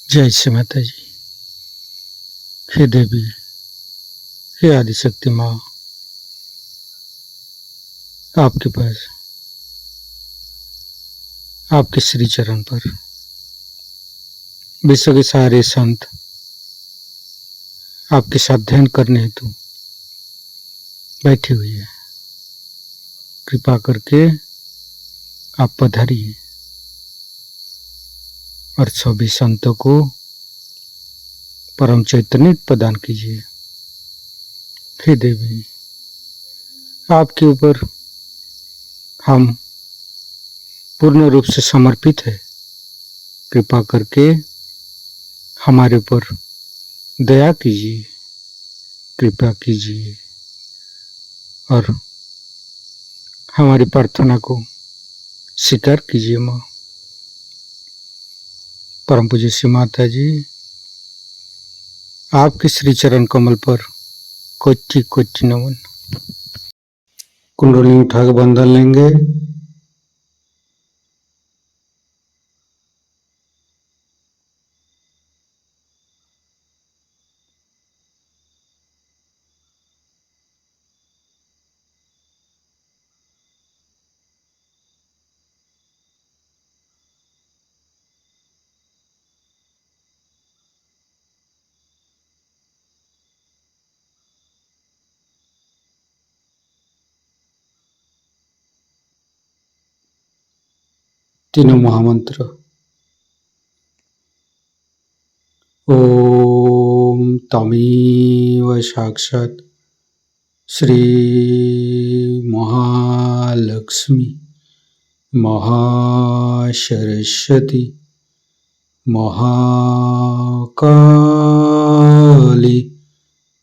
जय श्री माता जी। हे देवी, हे आदिशक्ति माँ, आपके पास आपके श्री चरण पर विश्व के सारे संत आपके साथ ध्यान करने हेतु बैठी हुई है। कृपा करके आप पधारिए और सभी संतों को परम चैतन्य प्रदान कीजिए। हे देवी, आपके ऊपर हम पूर्ण रूप से समर्पित है। कृपा करके हमारे ऊपर दया कीजिए, कृपा कीजिए और हमारी प्रार्थना को स्वीकार कीजिए। माँ परम पूज्य श्री माता जी, आपके श्री चरण कमल पर कोटि कोटि नमन। कुंडली उठा के बंधन लेंगे। तीनों महामंत्र। ओम तमेव साक्षात् श्री महालक्ष्मी महासरस्वती महाकाली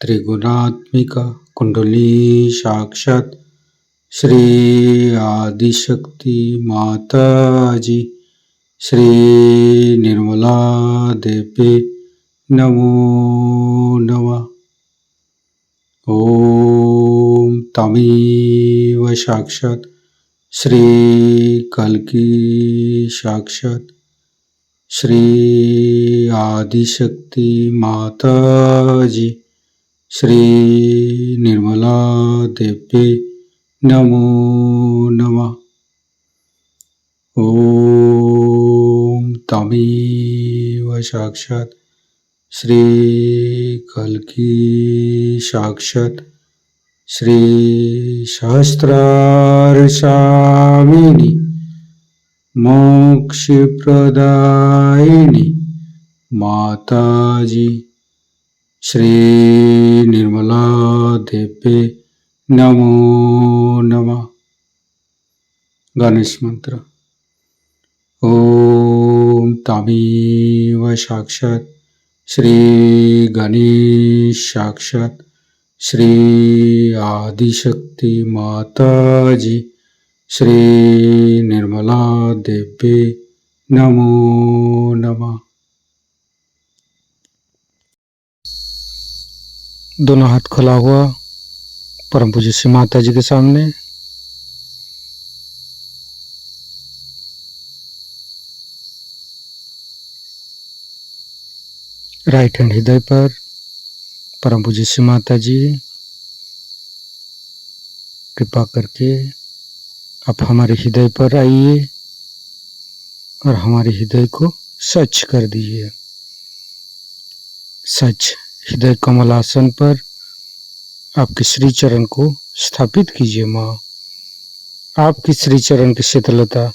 त्रिगुणात्मिका कुंडली साक्षात् श्री आदिशक्ति माता जी श्री निर्मला देवी नमो नमः। ओम तमेव साक्षात् श्री कल्की साक्षात् श्री आदिशक्ति माता जी श्री निर्मला देवी नमो नमः। ओम तमेव साक्षात् श्री कल्की साक्षात् श्री सहस्रार स्वामिनी मोक्ष प्रदायिनी माता जी श्री निर्मला देवी नमो नमः। गणेश मंत्र। ओम तमेव साक्षात् श्री गणेश साक्षात् श्री आदिशक्ति माता जी श्री निर्मला देवी नमो नमः। दोनों हाथ खुला हुआ परम पूज्य श्री माता जी के सामने। राइट हैंड हृदय पर। परम पूज्य श्री माता जी, कृपा करके आप हमारे हृदय पर आइए और हमारे हृदय को स्वच्छ कर दीजिए। सच हृदय कमलासन पर आपके श्री चरण को स्थापित कीजिए। माँ, आपकी श्री चरण की शीतलता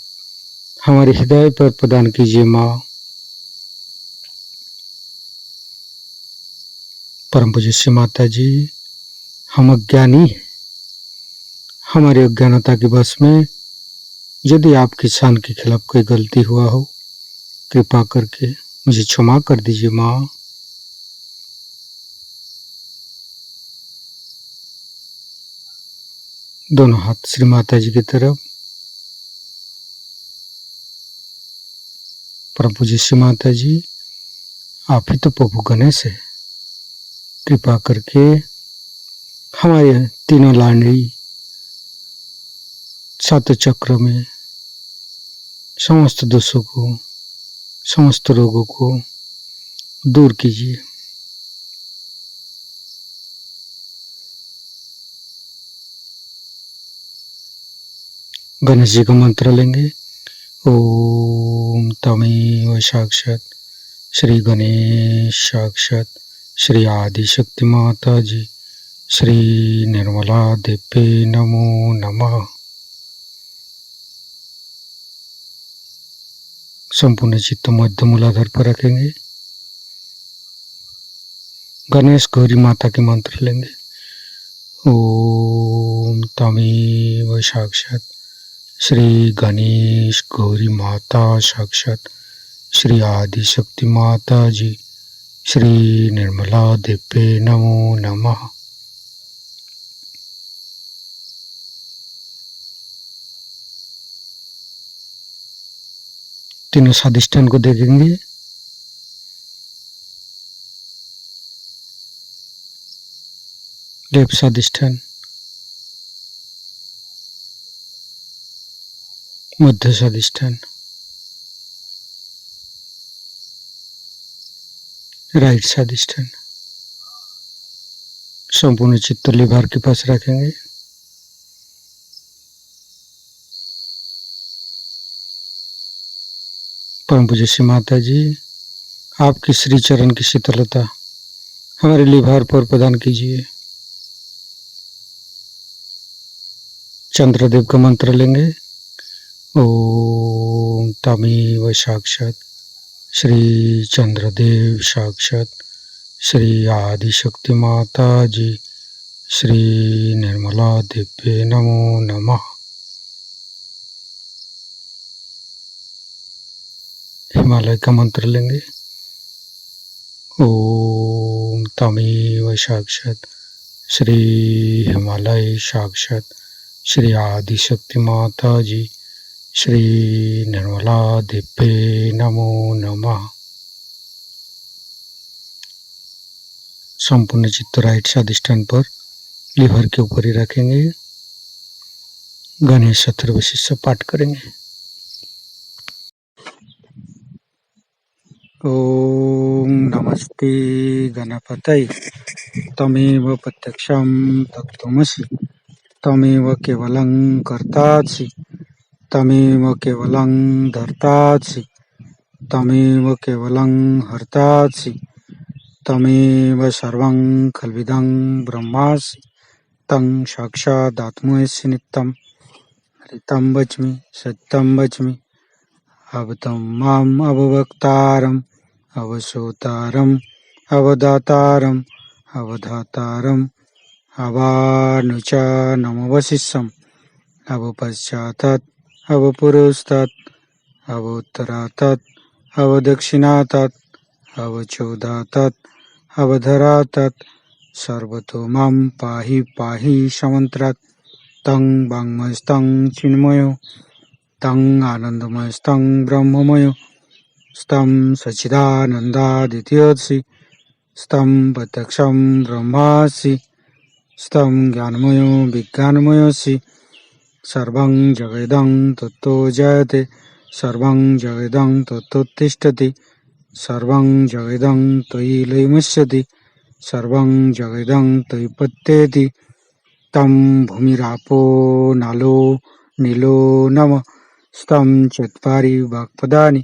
हमारे हृदय पर प्रदान कीजिए। माँ, परम पूज्य श्री माता जी, हम अज्ञानी हैं। हमारी अज्ञानता के वश में यदि आपकी शान के खिलाफ कोई गलती हुआ हो, कृपा करके मुझे क्षमा कर दीजिए। माँ, दोनों हाथ श्री माता जी की तरफ। परम पूज्य श्री माता जी, आप ही तो प्रभु गणेश है। कृपा करके हमारे तीनों लाडली सात चक्र में समस्त दोषों को, समस्त रोगों को दूर कीजिए। गणेश जी का मंत्र लेंगे। ओम तमेव साक्षात श्री गणेश साक्षात श्री आदि शक्ति माता जी श्री निर्मला देवी नमो नमः। संपूर्ण चित्त मध्य मूलाधार पर रखेंगे। गणेश गौरी माता के मंत्र लेंगे। ओम तमेव साक्षात श्री गणेश गौरी माता साक्षात श्री आदि शक्ति माता जी श्री निर्मला देवी नमो नमः। तीनों स्वादिष्ठान को देखेंगे। लेफ्ट स्वादिष्ठान, मध्य स्वादिष्ठान, राइट स्वादिष्ठान। संपूर्ण चित्त लिभार के पास रखेंगे। परम पूज्य श्री माता जी, आपकी श्री चरण की शीतलता हमारे लिभार पर प्रदान कीजिए। चंद्रदेव का मंत्र लेंगे। ओम तमेव साक्षात श्री चंद्रदेव साक्षात श्री आदि शक्ति माता जी श्री निर्मला देवी नमो नमः। हिमालय का मंत्र लेंगे। ओम तमेव साक्षात श्री हिमालय साक्षात श्री आदि शक्ति माता जी श्री निर्मला देवी नमो नमः। संपूर्ण चित्त राइट स्वादिष्ठान पर लिवर के ऊपर ही रखेंगे। गणेश अथर्वशीर्ष पाठ करेंगे। ओम नमस्ते गणपतये तमेव प्रत्यक्षं तत्त्वमसि तमेव केवलं कर्तासि तमेव केवलं धर्तासि तमेव केवलं हर्तासि तमेव सर्वं खल्विदं ब्रह्मासि तं साक्षादात्मसि नित्यं हरितं वच्मि सत्यं वच्मि अवतं माम् अववक्तारम् अवसोतारम् अवदातारम् अवधातारम् अवानुचानमवशिष्यम् अवपश्चातात् अवपुरस्तात् अवोत्तरातात् अवदक्षिणातात् अवचोदातात् अवधरातात् सर्वतो मां पाहि पाहि समन्त्रात् तं वाङ्मयस्तं चिन्मयो तं आनन्दमयस्तं ब्रह्ममयो स्तं सच्चिदानन्दादित्यसि स्तं प्रत्यक्षं ब्रह्मासि स्तं ज्ञानमयो विज्ञानमयोऽसि सर्वं जगदं तत्तो जयते सर्वं जगदं तत्तोत्तिष्ठति सर्वं जगदं त्वयि लयमस्यति सर्वं जगदं त्वयि पत्येति तं भूमिरापो नालो नीलो नमः स्तं चत्वारि वाक्पदानि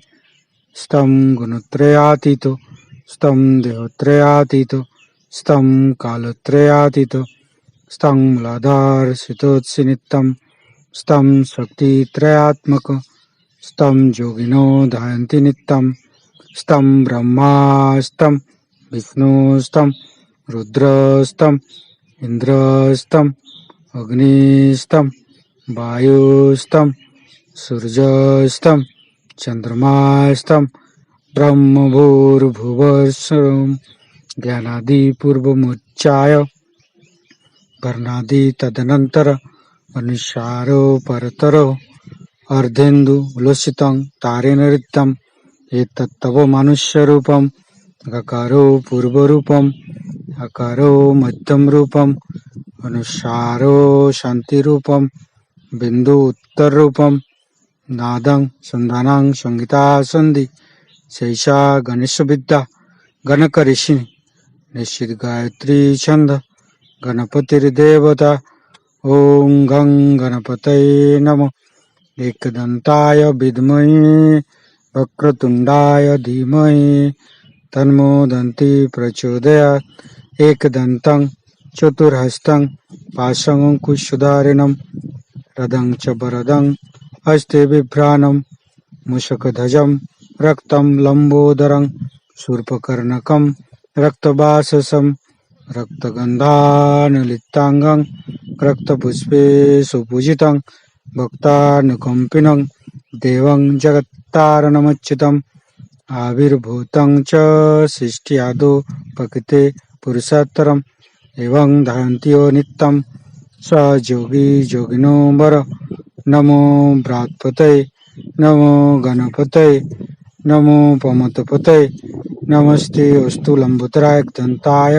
स्तं गुणत्रयातीतो स्तं देहत्रयातीतो स्तं कालत्रयातीतो स्तं मूलाधारस्थितोऽसि नित्यं स्तं शक्तित्रयात्मक स्तं योगिनो ध्यायन्ति नित्यं स्तं ब्रह्मास्तं विष्णुस्तं रुद्रस्तं इन्द्रस्तं अग्निस्तं वायुस्तं सूर्यस्तं चन्द्रमास्तं ब्रह्मभूर्भुवस्सुरं ज्ञानादिपूर्वमुच्चाय वर्णादि तदनन्तर अनुसारो परतरो अर्धेन्दु उल्लसितं तारेण ऋतं एतत्तव मनुष्यरूपम् अकारो पूर्वरूपम् अकारो मध्यम रूपम् अनुसारो शान्तिरूपम् बिन्दु उत्तररूपम् नादं सन्धानं संगीता सन्धि शैषा गणेशविद्या गणक ऋषि निश्चित गायत्री छंद गणपतिर्देवता। ओम गं गणपतये नमः। एकदंताय विद्महे वक्रतुंडाय धीमहि तन्नो दन्ति प्रचोदयात्। एकदन्तं चतुर्हस्तं पाशमंकुशधारिणं रदं च वरदं हस्ते बिभ्राणं मूषकध्वजं रक्तं लंबोदरं शूर्पकर्णकं रक्तवाससं रक्तगन्धानुलिप्ताङ्गं रक्तपुष्पे सुपूजितं भक्तानुकम्पिनं देवं जगत्तारणमच्युतम् आविर्भूतं च सृष्ट्यादौ प्रकृते पुरुषोत्तरम् एवं धारन्त्यो नित्यं स योगी योगिनो वर। नमो बृहत्पतये नमो गणपतये नमो पमतपतये नमस्ते अस्तु लंबोदराय दंताय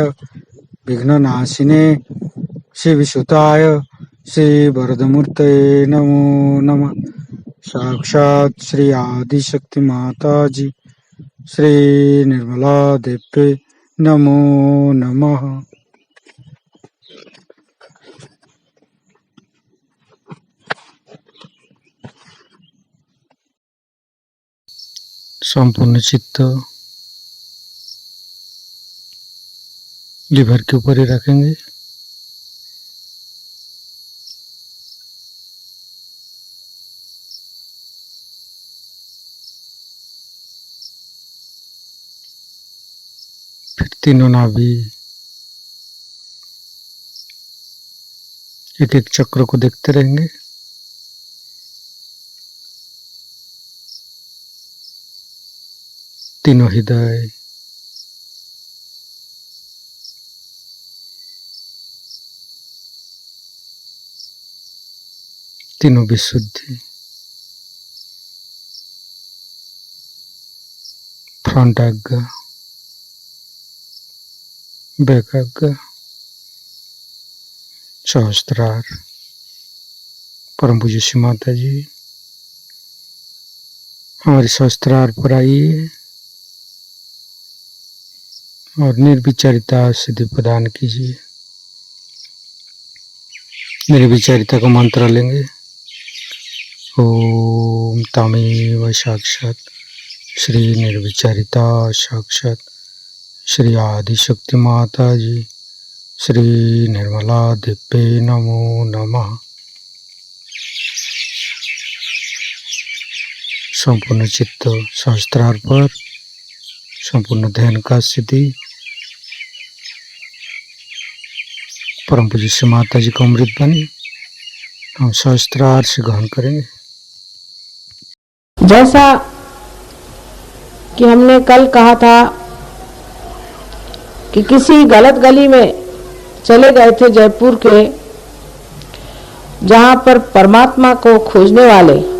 विघ्ननाशिने शिवसुताय श्री वरदमूर्तये नमो नमः। साक्षात् श्री आदिशक्ति माता जी श्री निर्मला देवी नमो नमः। संपूर्ण चित्त लीवर के ऊपर ही रखेंगे। फिर तीनों नाभि एक एक चक्र को देखते रहेंगे। तीनों हृदय तीनों विशुद्धि फ्रंट आज्ञा बैक आज्ञा सहस्त्रार। परम पूज्य श्री माता जी हमारे सहस्त्रार पर आइए और निर्विचारिता सिद्धि प्रदान कीजिए। निर्विचारिता का मंत्र लेंगे। ओम तमेव साक्षात श्री निर्विचारिता साक्षात श्री आदिशक्ति माता जी श्री निर्मला देवी नमो नमः। संपूर्ण चित्त सहस्त्रार पर संपूर्ण ध्यान का स्थिति परम पूज्य श्री माता जी का अमृत बनी हम सहस्त्रार से ग्रहण करेंगे। जैसा कि हमने कल कहा था कि किसी गलत गली में चले गए थे जयपुर के, जहां पर परमात्मा को खोजने वाले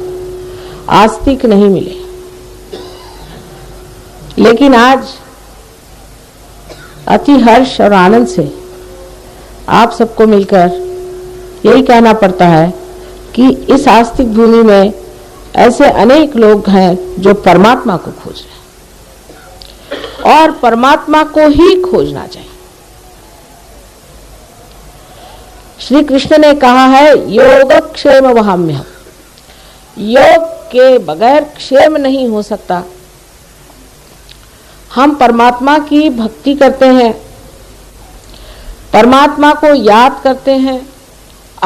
आस्तिक नहीं मिले। लेकिन आज अति हर्ष और आनंद से आप सबको मिलकर यही कहना पड़ता है कि इस आस्तिक भूमि में ऐसे अनेक लोग हैं जो परमात्मा को खोज रहे हैं और परमात्मा को ही खोजना चाहिए। श्री कृष्ण ने कहा है योगक्षेम वहाम्यहम्, योग के बगैर क्षेम नहीं हो सकता। हम परमात्मा की भक्ति करते हैं, परमात्मा को याद करते हैं,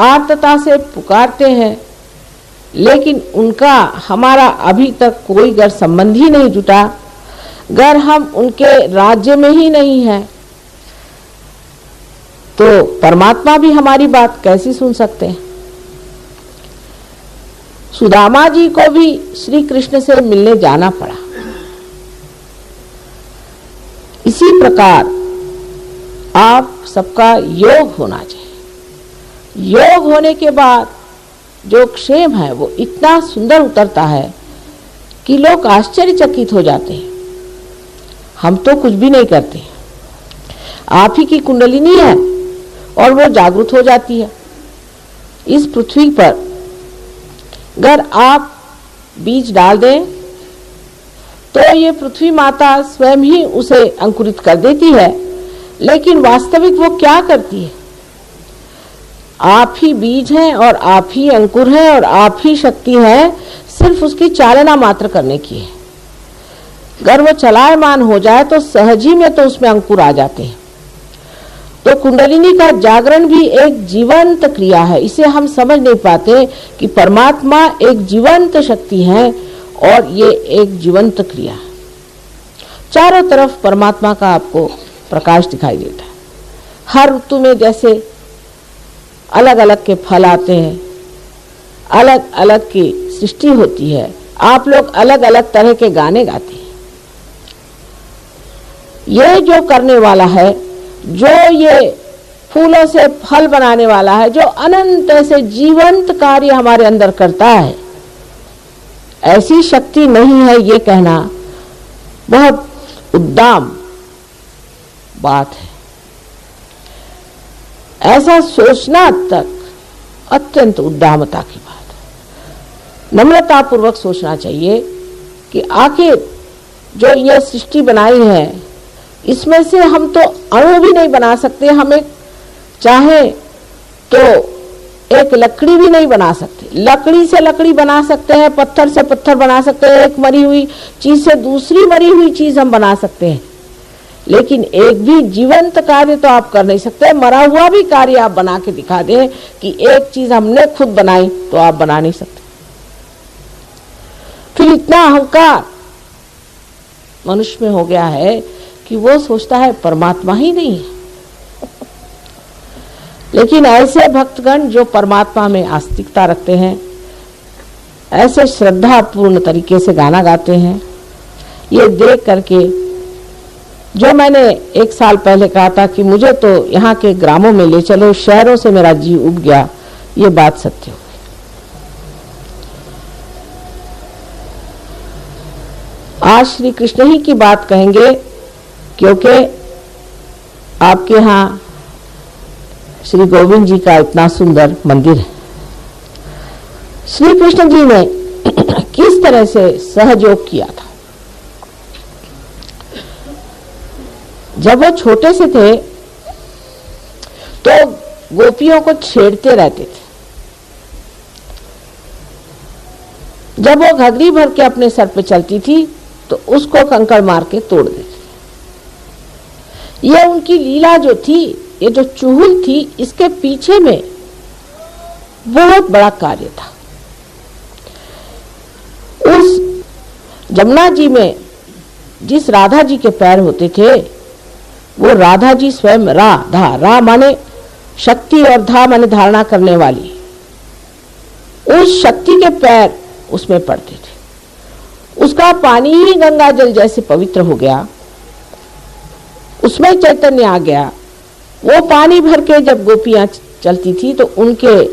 आर्तता से पुकारते हैं, लेकिन उनका हमारा अभी तक कोई गर संबंध ही नहीं जुटा। गर हम उनके राज्य में ही नहीं हैं तो परमात्मा भी हमारी बात कैसी सुन सकते हैं। सुदामा जी को भी श्री कृष्ण से मिलने जाना पड़ा। इसी प्रकार आप सबका योग होना चाहिए। योग होने के बाद जो क्षेम है वो इतना सुंदर उतरता है कि लोग आश्चर्यचकित हो जाते हैं। हम तो कुछ भी नहीं करते, आप ही की कुंडलिनी है और वो जागृत हो जाती है। इस पृथ्वी पर अगर आप बीज डाल दें तो ये पृथ्वी माता स्वयं ही उसे अंकुरित कर देती है, लेकिन वास्तविक वो क्या करती है? आप ही बीज हैं और आप ही अंकुर हैं और आप ही शक्ति है, सिर्फ उसकी चालना मात्र करने की है। अगर वो चलायमान हो जाए तो सहज ही में तो उसमें अंकुर आ जाते हैं। तो कुंडलिनी का जागरण भी एक जीवंत क्रिया है। इसे हम समझ नहीं पाते कि परमात्मा एक जीवंत शक्ति है और ये एक जीवंत क्रिया है। चारों तरफ परमात्मा का आपको प्रकाश दिखाई देता है। हर ऋतु में जैसे अलग अलग के फल आते हैं, अलग अलग की सृष्टि होती है, आप लोग अलग अलग तरह के गाने गाते हैं। ये जो करने वाला है, जो ये फूलों से फल बनाने वाला है, जो अनंत से जीवंत कार्य हमारे अंदर करता है, ऐसी शक्ति नहीं है, ये कहना बहुत उद्दाम बात है। ऐसा सोचना तक अत्यंत उद्दामता की बात है। नम्रता पूर्वक सोचना चाहिए कि आखिर जो यह सृष्टि बनाई है, इसमें से हम तो अणु भी नहीं बना सकते, हमें चाहे तो एक लकड़ी भी नहीं बना सकते। लकड़ी से लकड़ी बना सकते हैं, पत्थर से पत्थर बना सकते हैं, एक मरी हुई चीज से दूसरी मरी हुई चीज हम बना सकते हैं, लेकिन एक भी जीवंत कार्य तो आप कर नहीं सकते। मरा हुआ भी कार्य आप बना के दिखा दें कि एक चीज हमने खुद बनाई, तो आप बना नहीं सकते। फिर इतना अहंकार मनुष्य में हो गया है कि वो सोचता है परमात्मा ही नहीं है। लेकिन ऐसे भक्तगण जो परमात्मा में आस्तिकता रखते हैं, ऐसे श्रद्धा पूर्ण तरीके से गाना गाते हैं, ये देख करके जो मैंने 1 साल पहले कहा था कि मुझे तो यहाँ के ग्रामों में ले चलो, शहरों से मेरा जी उब गया, ये बात सत्य हो गई। आज श्री कृष्ण ही की बात कहेंगे, क्योंकि आपके यहाँ श्री गोविंद जी का इतना सुंदर मंदिर है। श्री कृष्ण जी ने किस तरह से सहयोग किया था। जब वो छोटे से थे तो गोपियों को छेड़ते रहते थे। जब वो घघरी भर के अपने सर पे चलती थी तो उसको कंकड़ मार के तोड़ देते। ये उनकी लीला जो थी, ये जो चुहुल थी, इसके पीछे में बहुत बड़ा कार्य था। उस जमुना जी में जिस राधा जी के पैर होते थे, वो राधा जी स्वयं रा माने शक्ति और धा माने धारणा करने वाली, उस शक्ति के पैर उसमें पड़ते थे। उसका पानी ही गंगा जल जैसे पवित्र हो गया, उसमें चैतन्य आ गया। वो पानी भर के जब गोपियां चलती थी तो उनके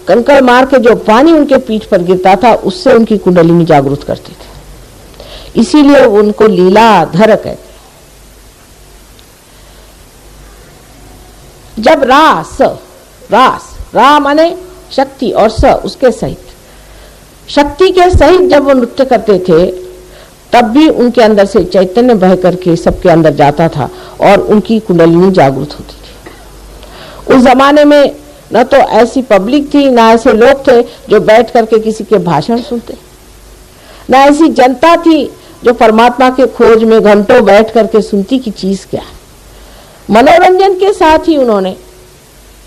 कंकड़ मार के जो पानी उनके पीठ पर गिरता था, उससे उनकी कुंडलिनी जागृत करते थे। इसीलिए उनको लीलाधर कहते। जब रा माने शक्ति और स उसके सहित, शक्ति के सहित जब वो नृत्य करते थे, तब भी उनके अंदर से चैतन्य बह करके सबके अंदर जाता था और उनकी कुंडलिनी जागृत होती थी। उस जमाने में न तो ऐसी पब्लिक थी, ना ऐसे लोग थे जो बैठ करके किसी के भाषण सुनते, ना ऐसी जनता थी जो परमात्मा के खोज में घंटों बैठ करके सुनती कि चीज क्या है। मनोरंजन के साथ ही उन्होंने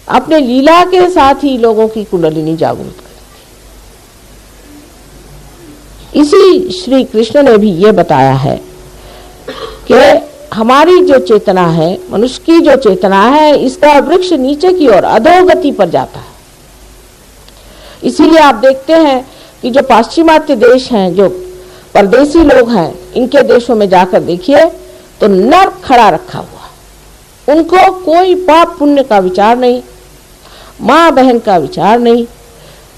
अपने लीला के साथ ही लोगों की कुंडलिनी जागृत कर दी। इसी श्री कृष्ण ने भी ये बताया है कि हमारी जो चेतना है, मनुष्य की जो चेतना है, इसका वृक्ष नीचे की ओर अधोगति पर जाता है। इसीलिए आप देखते हैं कि जो पाश्चिमात्य देश हैं, जो परदेसी लोग हैं, इनके देशों में जाकर देखिए तो नर्क खड़ा रखा हुआ, उनको कोई पाप पुण्य का विचार नहीं, माँ बहन का विचार नहीं,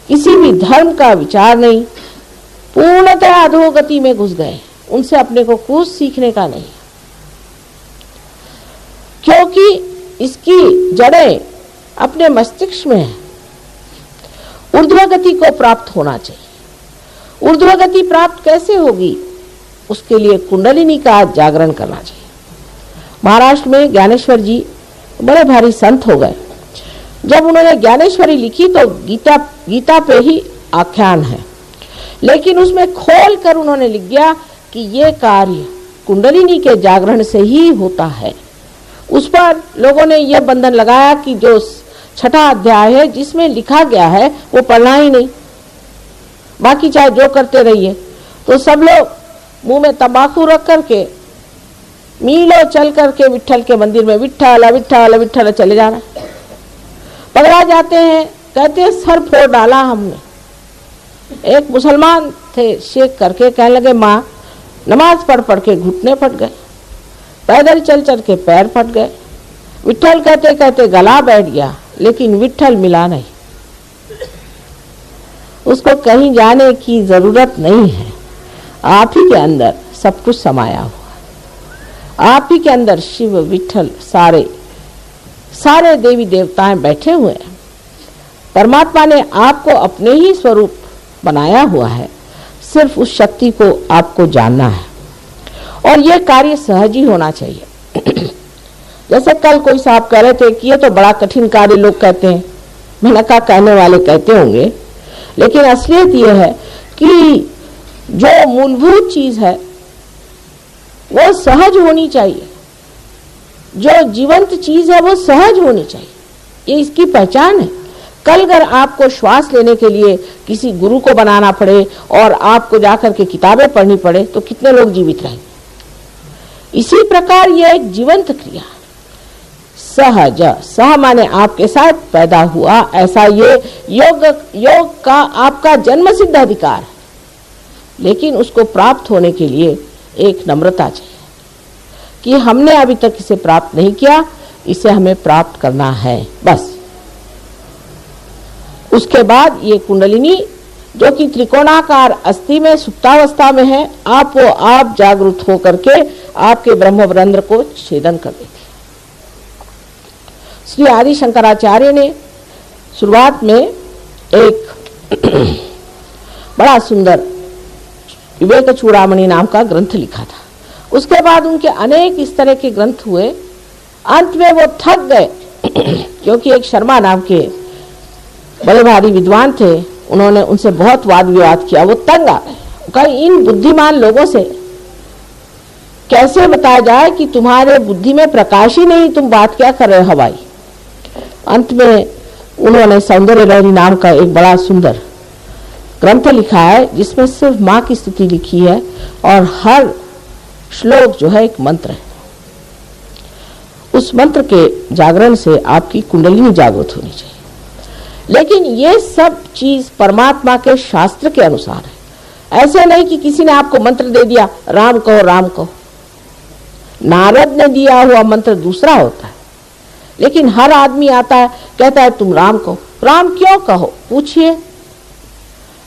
किसी भी धर्म का विचार नहीं, पूर्णतः अधोगति में घुस गए। उनसे अपने को कुछ सीखने का नहीं, क्योंकि इसकी जड़ें अपने मस्तिष्क में है। ऊर्ध्वगति को प्राप्त होना चाहिए। ऊर्ध्वगति प्राप्त कैसे होगी? उसके लिए कुंडलिनी का जागरण करना चाहिए। महाराष्ट्र में ज्ञानेश्वर जी बड़े भारी संत हो गए। जब उन्होंने ज्ञानेश्वरी लिखी तो गीता पे ही आख्यान है, लेकिन उसमें खोल कर उन्होंने लिख दिया कि ये कार्य कुंडलिनी के जागरण से ही होता है। उस पर लोगों ने यह बंधन लगाया कि जो 6वां अध्याय है जिसमें लिखा गया है वो पढ़ना ही नहीं, बाकी चाहे जो करते रहिए। तो सब लोग मुंह में तंबाकू रख करके मीलों चल करके विट्ठल के मंदिर में विट्ठल विट्ठल विट्ठल चले जाना। पकड़ा जाते हैं, कहते हैं सर फोड़ डाला हमने। एक मुसलमान थे, शेख करके कहने लगे माँ नमाज पढ़ पढ़ के घुटने फट गए, पैदल चल चल के पैर फट गए। विट्ठल कहते कहते गला बैठ गया, लेकिन विट्ठल मिला नहीं। उसको कहीं जाने की जरूरत नहीं है, आप ही के अंदर सब कुछ समाया हुआ। आप ही के अंदर शिव विट्ठल सारे देवी देवताएं बैठे हुए हैं। परमात्मा ने आपको अपने ही स्वरूप बनाया हुआ है, सिर्फ उस शक्ति को आपको जानना है और यह कार्य सहज ही होना चाहिए। जैसे कल कोई साहब कह रहे थे कि ये तो बड़ा कठिन कार्य लोग कहते हैं, मैंने कहा कहने वाले कहते होंगे, लेकिन असलियत यह है कि जो मूलभूत चीज है वो सहज होनी चाहिए। जो जीवंत चीज है वो सहज होनी चाहिए, ये इसकी पहचान है। कल अगर आपको श्वास लेने के लिए किसी गुरु को बनाना पड़े और आपको जाकर के किताबें पढ़नी पड़े तो कितने लोग जीवित रहेंगे। इसी प्रकार यह एक जीवंत क्रिया सहज, सह माने आपके साथ पैदा हुआ, ऐसा ये योग का आपका जन्म सिद्ध अधिकार है। लेकिन उसको प्राप्त होने के लिए एक नम्रता चाहिए कि हमने अभी तक इसे प्राप्त नहीं किया, इसे हमें प्राप्त करना है बस। उसके बाद ये कुंडलिनी जो कि त्रिकोणाकार अस्थि में सुप्तावस्था में है, आप जागृत होकर के आपके ब्रह्मरंध्र को छेदन कर देती है। श्री आदि शंकराचार्य ने शुरुआत में एक बड़ा सुंदर विवेक चूड़ामणि नाम का ग्रंथ लिखा था। उसके बाद उनके अनेक इस तरह के ग्रंथ हुए। अंत में वो थक गए क्योंकि एक शर्मा नाम के बड़े भारी विद्वान थे, उन्होंने उनसे बहुत वाद विवाद किया। वो तंग आ गए, कहा इन बुद्धिमान लोगों से कैसे बताया जाए कि तुम्हारे बुद्धि में प्रकाश ही नहीं, तुम बात क्या कर रहे हो हवाई। अंत में उन्होंने सौंदर्य लहरी नाम का एक बड़ा सुंदर ग्रंथ लिखा है जिसमें सिर्फ माँ की स्तुति लिखी है और हर श्लोक जो है एक मंत्र है। उस मंत्र के जागरण से आपकी कुंडलिनी जागृत होनी चाहिए। लेकिन ये सब चीज परमात्मा के शास्त्र के अनुसार है। ऐसे नहीं कि किसी ने आपको मंत्र दे दिया राम कहो राम कहो। नारद ने दिया हुआ मंत्र दूसरा होता है, लेकिन हर आदमी आता है कहता है तुम राम कहो। राम क्यों कहो पूछिए।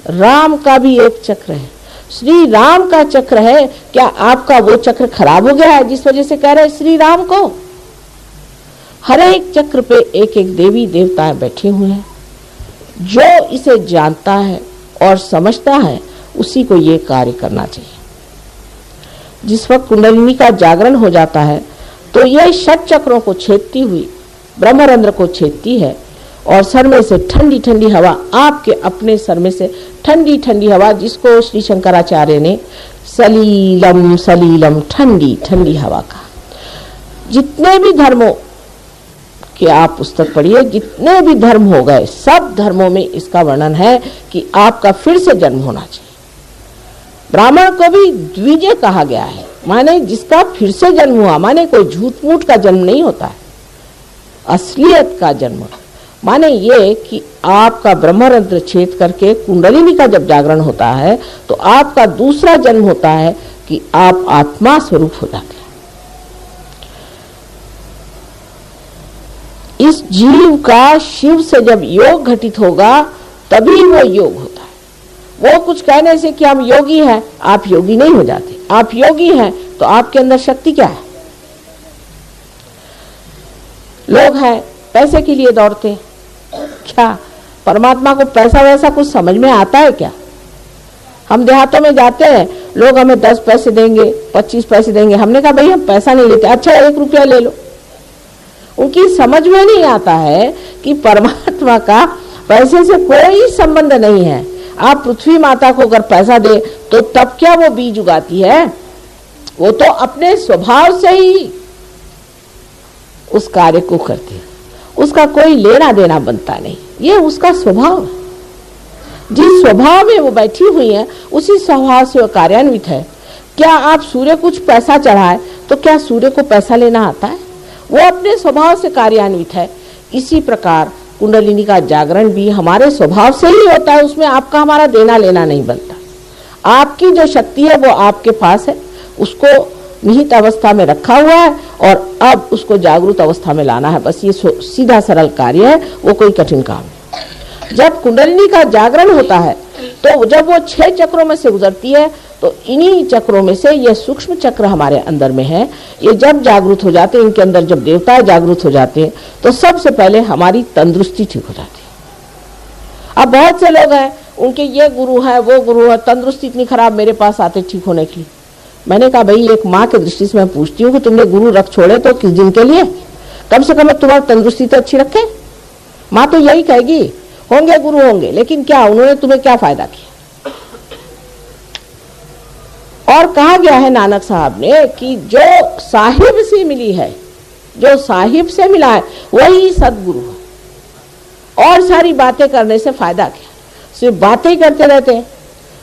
राम का भी एक चक्र है, श्री राम का चक्र है। क्या आपका वो चक्र खराब हो गया है जिस वजह से कह रहे श्री राम को? हर एक चक्र पे एक एक देवी देवताएं बैठे हुए हैं। जो इसे जानता है और समझता है उसी को ये कार्य करना चाहिए। जिस वक्त कुंडलिनी का जागरण हो जाता है तो यह षट चक्रों को छेदती हुई ब्रह्मरंध्र को छेदती है और सर में से ठंडी ठंडी हवा, आपके अपने सर में से ठंडी ठंडी हवा, जिसको श्री शंकराचार्य ने सलीलम सलीलम ठंडी ठंडी हवा कहा। जितने भी धर्मों कि आप पुस्तक पढ़िए, जितने भी धर्म हो गए सब धर्मों में इसका वर्णन है कि आपका फिर से जन्म होना चाहिए। ब्राह्मण को भी द्विज कहा गया है, माने जिसका फिर से जन्म हुआ, माने कोई झूठ मूठ का जन्म नहीं होता है, असलियत का जन्म। माने ये कि आपका ब्रह्मरंध्र छेद करके कुंडलिनी का जब जागरण होता है तो आपका दूसरा जन्म होता है कि आप आत्मा स्वरूप हो जाते हैं। इस जीव का शिव से जब योग घटित होगा तभी वो योग होता है। वो कुछ कहने से कि हम योगी हैं, आप योगी नहीं हो जाते। आप योगी हैं तो आपके अंदर शक्ति क्या है? लोग हैं पैसे के लिए दौड़ते हैं, क्या परमात्मा को पैसा वैसा कुछ समझ में आता है क्या? हम देहातों में जाते हैं लोग हमें 10 पैसे देंगे, 25 पैसे देंगे। हमने कहा भाई हम पैसा नहीं लेते, अच्छा 1 रुपया ले लो। उनकी समझ में नहीं आता है कि परमात्मा का पैसे से कोई संबंध नहीं है। आप पृथ्वी माता को अगर पैसा दे तो तब क्या वो बीज उगाती है? वो तो अपने स्वभाव से ही उस कार्य को करती है, उसका कोई लेना देना बनता नहीं, ये उसका स्वभाव है। जिस स्वभाव में वो बैठी हुई है उसी स्वभाव से वो कार्यान्वित है। क्या आप सूर्य कुछ पैसा चढ़ाए तो क्या सूर्य को पैसा लेना आता है? वो अपने स्वभाव से कार्यान्वित है। इसी प्रकार कुंडलिनी का जागरण भी हमारे स्वभाव से ही होता है, उसमें आपका हमारा देना लेना नहीं बनता। आपकी जो शक्ति है वो आपके पास है, उसको निहित अवस्था में रखा हुआ है और अब उसको जागृत अवस्था में लाना है। बस ये सीधा सरल कार्य है, वो कोई कठिन काम नहीं। जब कुंडलिनी का जागरण होता है तो जब वो 6 चक्रों में से गुजरती है तो इन्हीं चक्रों में से ये सूक्ष्म चक्र हमारे अंदर में है, ये जब जागृत हो जाते हैं, इनके अंदर जब देवता जागृत हो जाते हैं तो सबसे पहले हमारी तंदुरुस्ती ठीक हो जाती है। अब बहुत से लोग हैं, उनके ये गुरु है वो गुरु है, तंदुरुस्ती इतनी खराब मेरे पास आते ठीक होने के लिए। मैंने कहा भाई एक माँ की दृष्टि से मैं पूछती हूँ कि तुमने गुरु रख छोड़े तो किस दिन के लिए? कम से कम तुम्हारी तंदुरुस्ती तो अच्छी रखे। माँ तो यही कहेगी होंगे गुरु होंगे, लेकिन क्या उन्होंने तुम्हें क्या फायदा किया? और कहा गया है नानक साहब ने कि जो साहिब से मिली है, जो साहिब से मिला है वही सदगुरु है। और सारी बातें करने से फायदा क्या? सिर्फ बातें ही करते रहते हैं।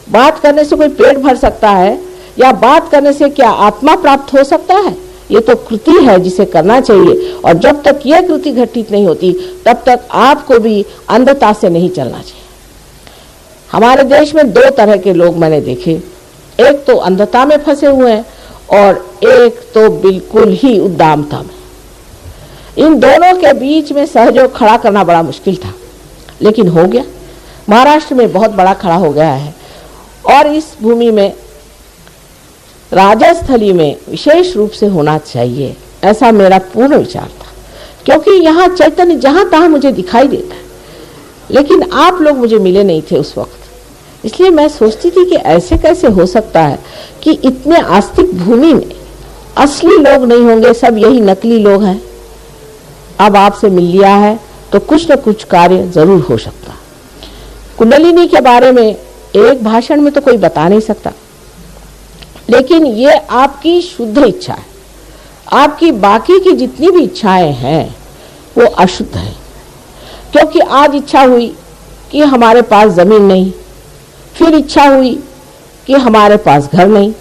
बात करने से कोई पेट भर सकता है या बात करने से क्या आत्मा प्राप्त हो सकता है? ये तो कृति है जिसे करना चाहिए, और जब तक यह कृति घटित नहीं होती तब तक आपको भी अंधता से नहीं चलना चाहिए। हमारे देश में 2 तरह के लोग मैंने देखे, एक तो अंधता में फंसे हुए हैं और एक तो बिल्कुल ही उद्दामता में। इन दोनों के बीच में सहयोग खड़ा करना बड़ा मुश्किल था, लेकिन हो गया। महाराष्ट्र में बहुत बड़ा खड़ा हो गया है और इस भूमि में राजस्थली में विशेष रूप से होना चाहिए, ऐसा मेरा पूर्ण विचार था। क्योंकि यहाँ चैतन्य जहां तहां मुझे दिखाई देता है, लेकिन आप लोग मुझे मिले नहीं थे उस वक्त। इसलिए मैं सोचती थी कि ऐसे कैसे हो सकता है कि इतने आस्तिक भूमि में असली लोग नहीं होंगे, सब यही नकली लोग हैं। अब आपसे मिल लिया है तो कुछ न कुछ कार्य जरूर हो सकता। कुंडलिनी के बारे में एक भाषण में तो कोई बता नहीं सकता, लेकिन ये आपकी शुद्ध इच्छा है। आपकी बाकी की जितनी भी इच्छाएं हैं वो अशुद्ध है। क्योंकि आज इच्छा हुई कि हमारे पास जमीन नहीं, फिर इच्छा हुई कि हमारे पास घर नहीं।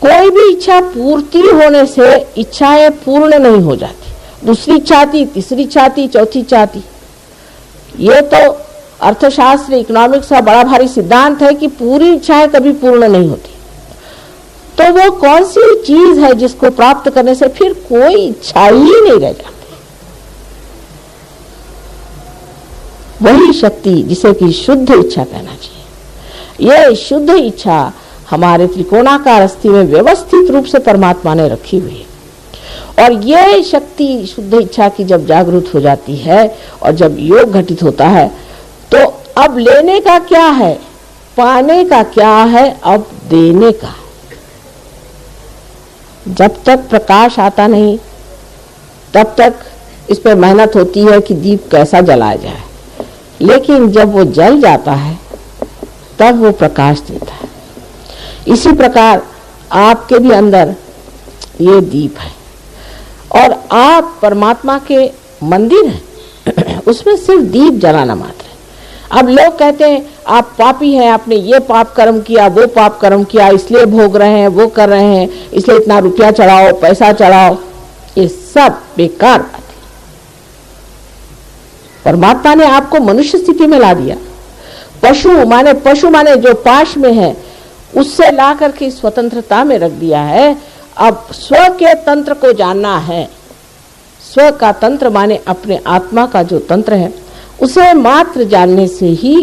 कोई भी इच्छा पूर्ति होने से इच्छाएं पूर्ण नहीं हो जाती। दूसरी इच्छा आती, तीसरी इच्छा आती, चौथी इच्छा आती। ये तो अर्थशास्त्र इकोनॉमिक्स का बड़ा भारी सिद्धांत है कि पूरी इच्छाएं कभी पूर्ण नहीं होती। तो वो कौन सी चीज है जिसको प्राप्त करने से फिर कोई इच्छा ही नहीं रह जाती? वही शक्ति जिसे कि शुद्ध इच्छा कहना चाहिए। यह शुद्ध इच्छा हमारे त्रिकोणाकार अस्थि में व्यवस्थित रूप से परमात्मा ने रखी हुई है। और यह शक्ति शुद्ध इच्छा की जब जागृत हो जाती है और जब योग घटित होता है तो अब लेने का क्या है, पाने का क्या है, अब देने का। जब तक प्रकाश आता नहीं तब तक इस पर मेहनत होती है कि दीप कैसा जलाया जाए, लेकिन जब वो जल जाता है तब वो प्रकाश देता है। इसी प्रकार आपके भी अंदर ये दीप है और आप परमात्मा के मंदिर हैं, उसमें सिर्फ दीप जलाना मात्र है। अब लोग कहते हैं आप पापी हैं, आपने ये पाप कर्म किया, वो पाप कर्म किया, इसलिए भोग रहे हैं, वो कर रहे हैं, इसलिए इतना रुपया चढ़ाओ, पैसा चढ़ाओ। ये सब बेकार बात है। परमात्मा ने आपको मनुष्य स्थिति में ला दिया। पशु माने जो पाश में है उससे ला करके स्वतंत्रता में रख दिया है। अब स्व के तंत्र को जानना है। स्व का तंत्र माने अपने आत्मा का जो तंत्र है, उसे मात्र जानने से ही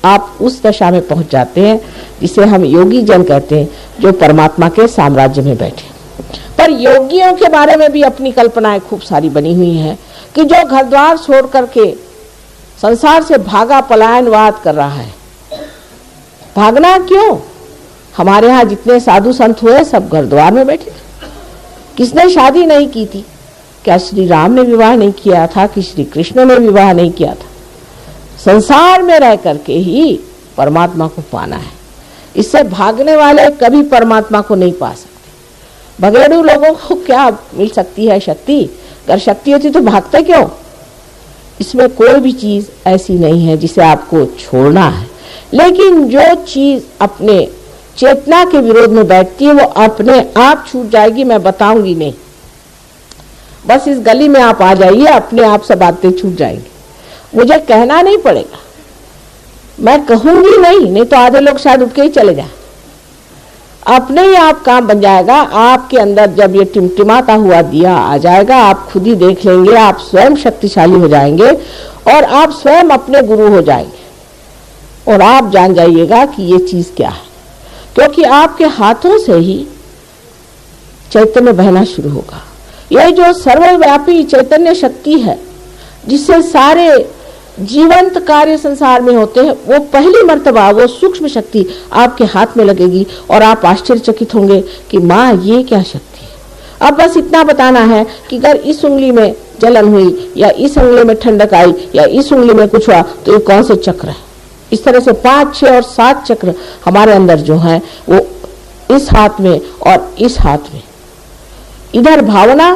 आप उस दशा में पहुंच जाते हैं जिसे हम योगी जन कहते हैं, जो परमात्मा के साम्राज्य में बैठे। पर योगियों के बारे में भी अपनी कल्पनाएं खूब सारी बनी हुई हैं कि जो घर द्वार छोड़ करके संसार से भागा पलायनवाद कर रहा है। भागना क्यों? हमारे यहाँ जितने साधु संत हुए सब घर द्वार में बैठे थे। किसने शादी नहीं की थी? क्या श्री राम ने विवाह नहीं किया था कि श्री कृष्ण ने विवाह नहीं किया था? संसार में रह करके ही परमात्मा को पाना है। इससे भागने वाले कभी परमात्मा को नहीं पा सकते। भगेड़ू लोगों को क्या मिल सकती है शक्ति? अगर शक्ति होती तो भागते क्यों? इसमें कोई भी चीज ऐसी नहीं है जिसे आपको छोड़ना है, लेकिन जो चीज अपने चेतना के विरोध में बैठती है वो अपने आप छूट जाएगी। मैं बताऊंगी नहीं, बस इस गली में आप आ जाइए, अपने आप सब बातें छूट जाएंगी। मुझे कहना नहीं पड़ेगा, मैं कहूंगी नहीं तो आधे लोग शायद उठ के ही चले जाए। अपने ही आप काम बन जाएगा। आपके अंदर जब ये टिमटिमाता हुआ दिया आ जाएगा, आप खुद ही देख लेंगे, आप स्वयं शक्तिशाली हो जाएंगे और आप स्वयं अपने गुरु हो जाएंगे और आप जान जाइएगा कि ये चीज क्या है, क्योंकि आपके हाथों से ही चैतन्य बहना शुरू होगा। यह जो सर्वव्यापी चैतन्य शक्ति है जिससे सारे जीवंत कार्य संसार में होते हैं, वो पहली मर्तबा वो सूक्ष्म शक्ति आपके हाथ में लगेगी और आप आश्चर्यचकित होंगे कि माँ ये क्या शक्ति है। अब बस इतना बताना है कि अगर इस उंगली में जलन हुई या इस उंगली में ठंडक आई या इस उंगली में कुछ हुआ तो ये कौन से चक्र है। इस तरह से 5, 6 और 7 चक्र हमारे अंदर जो है वो इस हाथ में और इस हाथ में, इधर भावना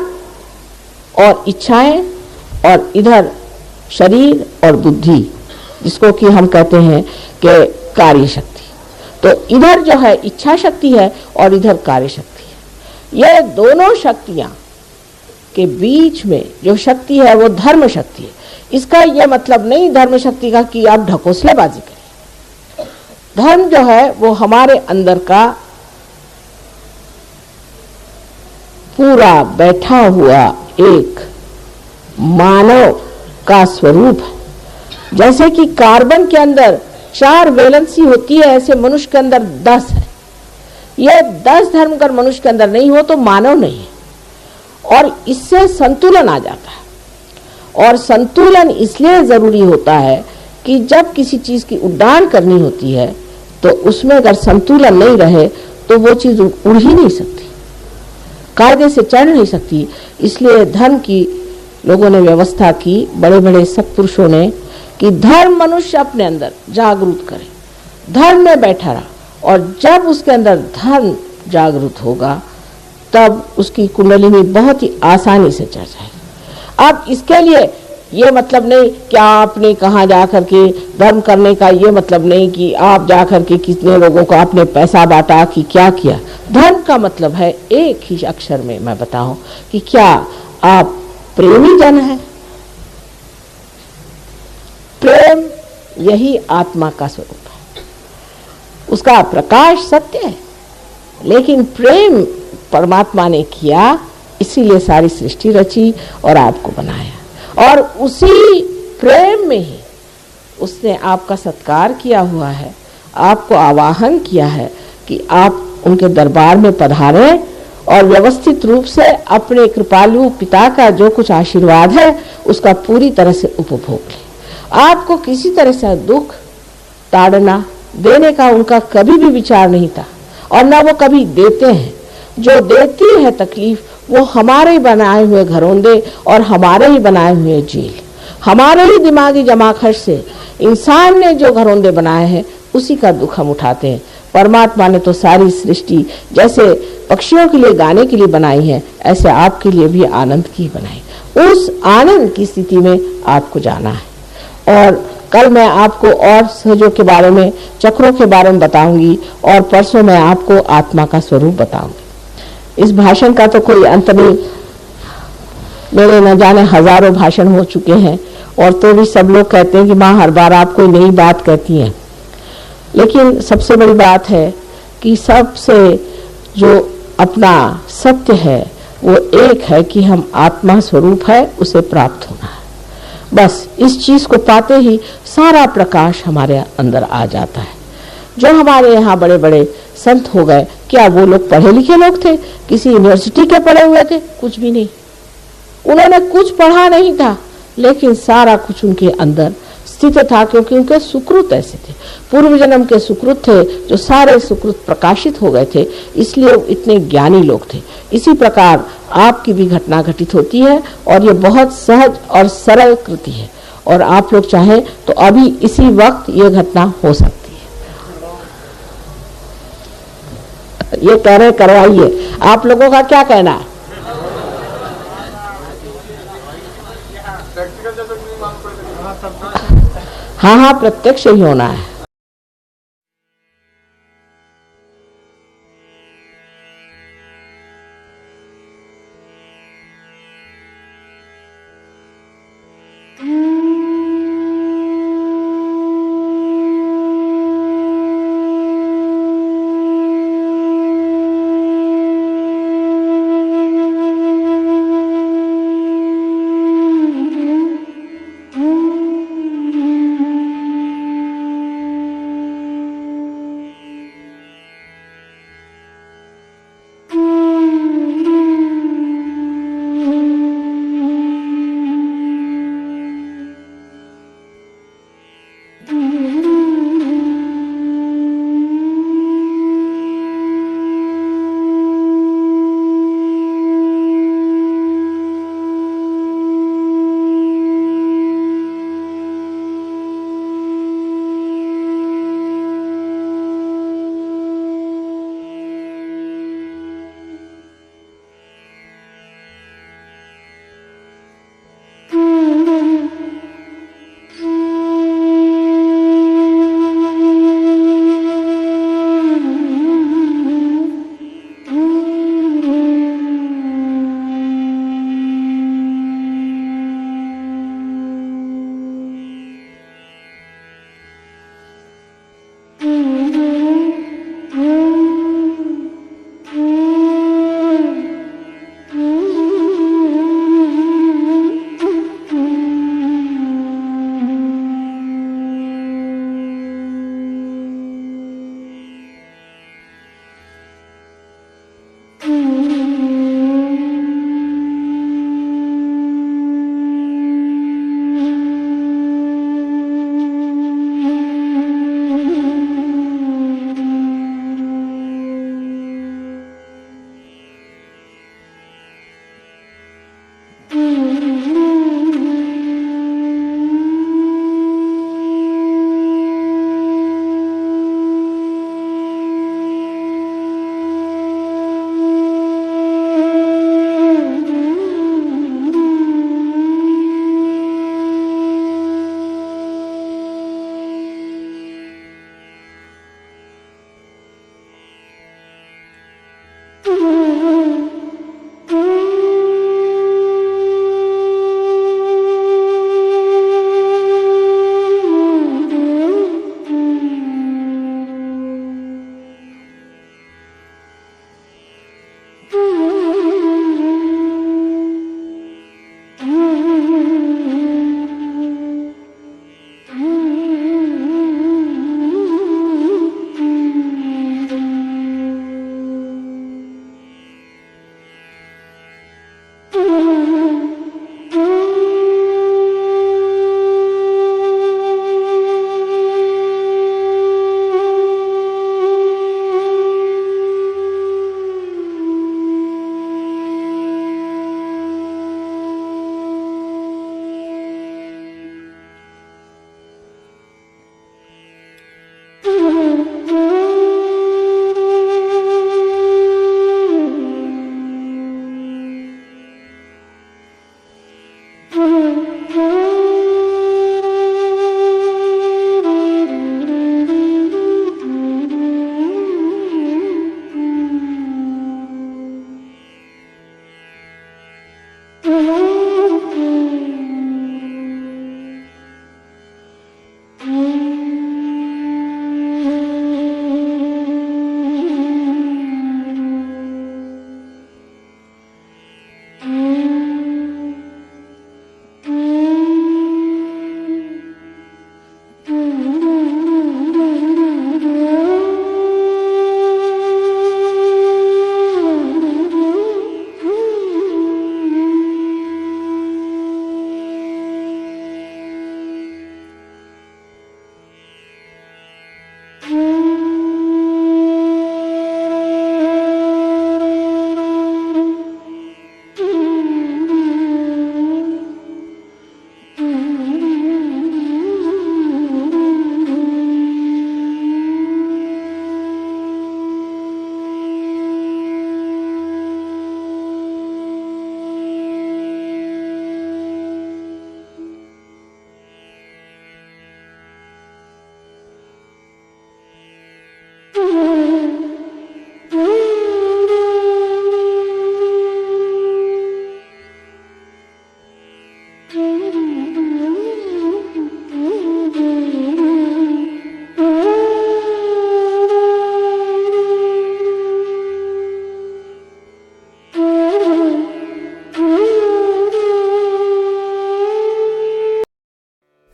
और इच्छाएं और इधर शरीर और बुद्धि, जिसको कि हम कहते हैं कि कार्य शक्ति। तो इधर जो है इच्छा शक्ति है और इधर कार्य शक्ति है। ये दोनों शक्तियां के बीच में जो शक्ति है वो धर्म शक्ति है। इसका यह मतलब नहीं धर्म शक्ति का कि आप ढकोसलेबाजी करें। धर्म जो है वो हमारे अंदर का पूरा बैठा हुआ एक मानव का स्वरूप है। जैसे कि कार्बन के अंदर 4 वैलेंसी होती है, ऐसे मनुष्य के अंदर 10 है। यह 10 धर्म अगर मनुष्य के अंदर नहीं हो तो मानव नहीं है और इससे संतुलन आ जाता है। और संतुलन इसलिए जरूरी होता है कि जब किसी चीज की उड़ान करनी होती है तो उसमें अगर संतुलन नहीं रहे तो वो चीज उड़ ही नहीं सकती, कायदे से चढ़ नहीं सकती। इसलिए धर्म की लोगों ने व्यवस्था की, बड़े बड़े सत्पुरुषों ने, कि धर्म मनुष्य अपने अंदर जागरूक करे, धर्म में बैठा रहा और जब उसके अंदर धर्म जागरूक होगा तब उसकी कुंडलिनी बहुत ही आसानी से चढ़ जाएगी। अब इसके लिए ये मतलब नहीं कि आपने कहाँ जा करके धर्म करने का, ये मतलब नहीं कि आप जा करके कितने लोगों को आपने पैसा बांटा कि क्या किया। धर्म का मतलब है एक ही अक्षर में मैं बताऊं कि क्या आप प्रेमी जन है। प्रेम यही आत्मा का स्वरूप है, उसका प्रकाश सत्य है, लेकिन प्रेम परमात्मा ने किया, इसीलिए सारी सृष्टि रची और आपको बनाया और उसी प्रेम में ही उसने आपका सत्कार किया हुआ है, आपको आवाहन किया है कि आप उनके दरबार में पधारें और व्यवस्थित रूप से अपने कृपालु पिता का जो कुछ आशीर्वाद है उसका पूरी तरह से उपभोग लें। आपको किसी तरह से दुख ताड़ना देने का उनका कभी भी विचार नहीं था और ना वो कभी देते हैं। जो देती है तकलीफ वो हमारे ही बनाए हुए घरौंदे और हमारे ही बनाए हुए जेल, हमारे ही दिमागी जमा खर्च से इंसान ने जो घरौंदे बनाए हैं उसी का दुख हम उठाते हैं। परमात्मा ने तो सारी सृष्टि जैसे पक्षियों के लिए गाने के लिए बनाई है, ऐसे आपके लिए भी आनंद की बनाई। उस आनंद की स्थिति में आपको जाना है। और कल मैं आपको और सहजों के बारे में, चक्रों के बारे में बताऊंगी और परसों मैं आपको आत्मा का स्वरूप बताऊंगी। इस भाषण का तो कोई अंत नहीं, मेरे न जाने हजारों भाषण हो चुके हैं और तो भी सब लोग कहते हैं कि माँ हर बार आप कोई नई बात कहती हैं। लेकिन सबसे बड़ी बात है कि सबसे जो अपना सत्य है वो एक है कि हम आत्मा स्वरूप है, उसे प्राप्त होना है। बस इस चीज को पाते ही सारा प्रकाश हमारे अंदर आ जाता है। जो हमारे यहाँ बड़े बड़े संत हो गए, क्या वो लोग पढ़े लिखे लोग थे? किसी यूनिवर्सिटी के पढ़े हुए थे? कुछ भी नहीं। उन्होंने कुछ पढ़ा नहीं था, लेकिन सारा कुछ उनके अंदर स्थित था, क्योंकि उनके सुकृत ऐसे थे, पूर्व जन्म के सुकृत थे, जो सारे सुकृत प्रकाशित हो गए थे, इसलिए वो इतने ज्ञानी लोग थे। इसी प्रकार आपकी भी घटना घटित होती है और ये बहुत सहज और सरल कृति है, और आप लोग चाहें तो अभी इसी वक्त ये घटना हो सकती है। ये कह रहे करवाइए, आप लोगों का क्या कहना है? हाँ हाँ, प्रत्यक्ष ही होना है।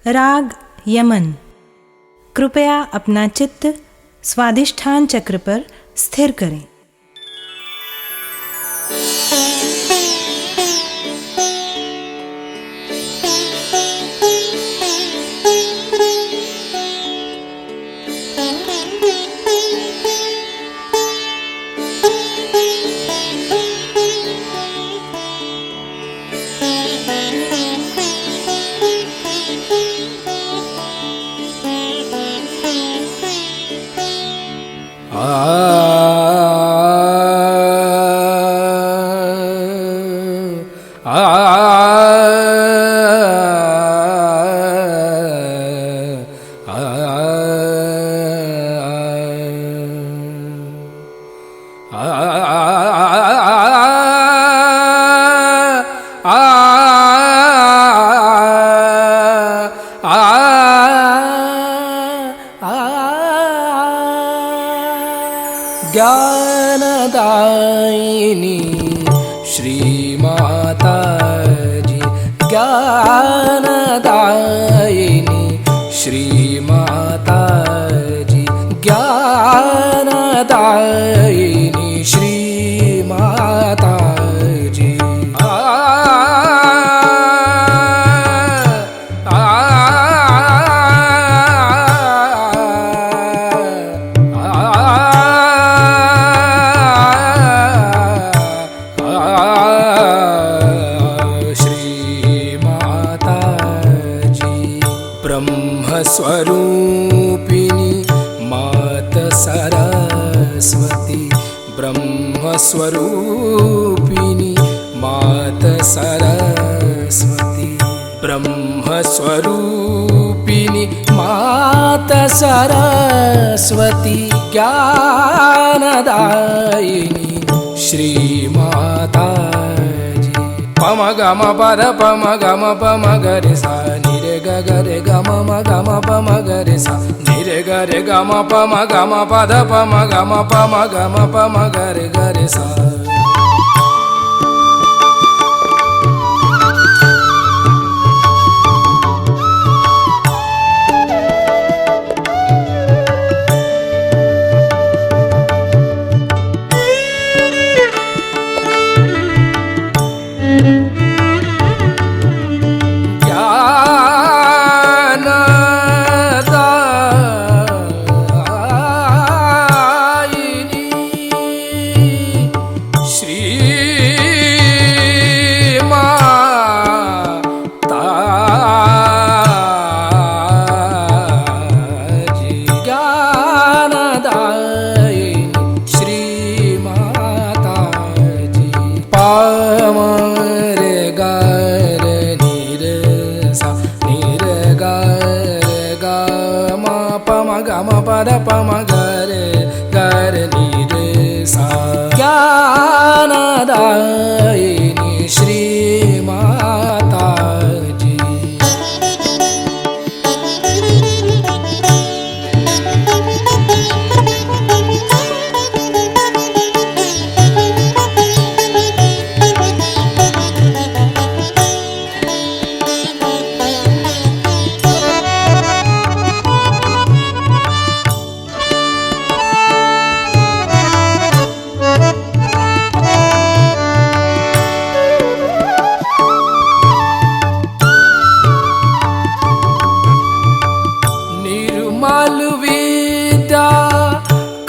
राग यमन। कृपया अपना चित्त स्वादिष्ठान चक्र पर स्थिर करें। ज्ञानदायिनी श्री माताजी, ज्ञानदायिनी श्री माताजी, ज्ञानदायिनी श्री माताजी। स्वरूपिणी मात सरस्वती, ब्रह्मस्वरूपिणी मात सरस्वती, ब्रह्मस्वरूपिणी मात सरस्वती, ज्ञानदायिनी श्री माताजी। पम गम पर पम गम पम गरे सा निरे ग गरे गम म गम पम गरे सा निरे गरे गम पम गम पद पम गम पम गम पम गरे गरे सा। पम गरे गरे निरे सा, ज्ञानदायिनी श्री माताजी।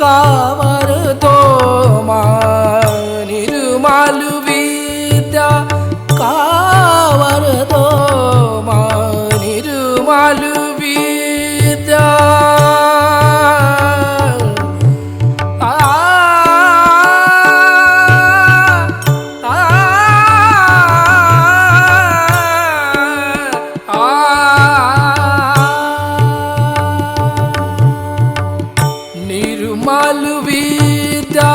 कावर दो माँ निर्मल विद्या, कावर दो माँ निर्मल विद्या। निर्मल विद्या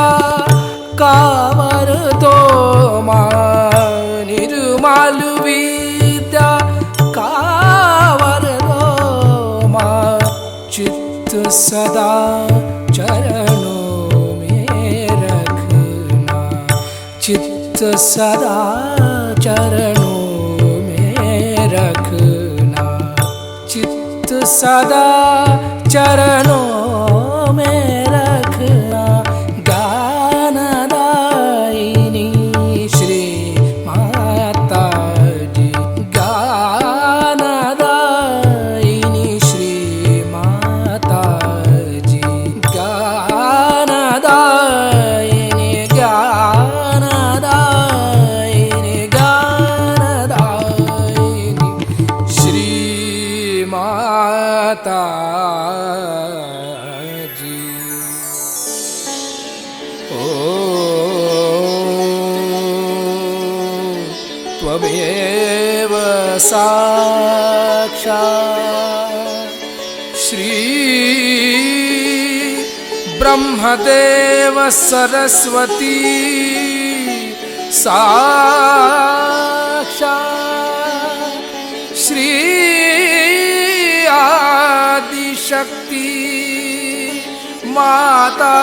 कावर दो माँ निर्मल विद्या, कावर दो माँ चित्त सदा चरणों में रखना, चित्त सदा चरणों में रखना, सदा चरणों में रखना, ज्ञानदायिनी श्री माता जी, ज्ञानदायिनी श्री माता जी, ज्ञानदायिनी ज्ञानदायिनी ज्ञानदायिनी श्री माता जी। ओ त्वमेव साक्षात् श्री ब्रह्मदेव सरस्वती साक्षात् श्री आदिशक्ति माता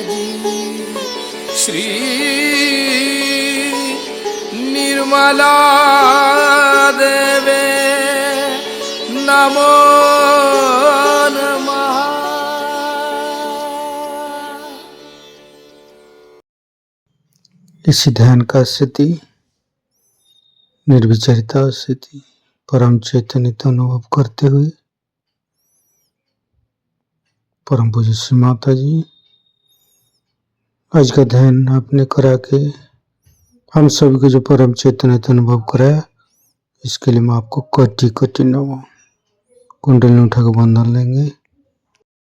जी, श्री निर्मला देवे नमो नमः। इसी ध्यान का स्थिति, निर्विचारिता स्थिति, परम चैतन्य का अनुभव करते हुए परम पूज्य श्री माता जी, आज का ध्यान आपने करा के हम सभी को जो परम चैतन्य का अनुभव कराया, इसके लिए मैं आपको कोटि कोटि नमः। कुंडली उठा के बंधन लेंगे।